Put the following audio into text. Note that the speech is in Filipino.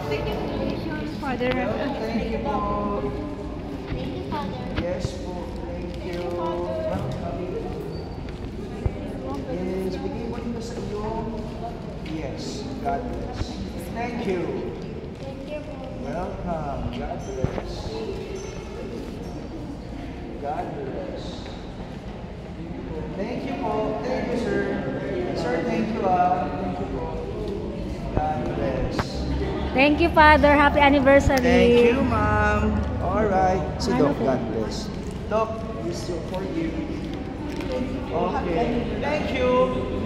Congratulations, Father. Thank you po. Thank you, Father. Yes po. Thank you. Yes, bigay mo rin sa iyo. Yes, God bless. Thank you. Thank you po. Welcome. God bless. God bless. Thank you po. Thank you, sir. Sir, thank you Thank you po. God bless. Thank you, Father. Happy anniversary. Thank you, ma'am. Alright. Si Doc, God bless. Doc, this is for you. Okay. Thank you.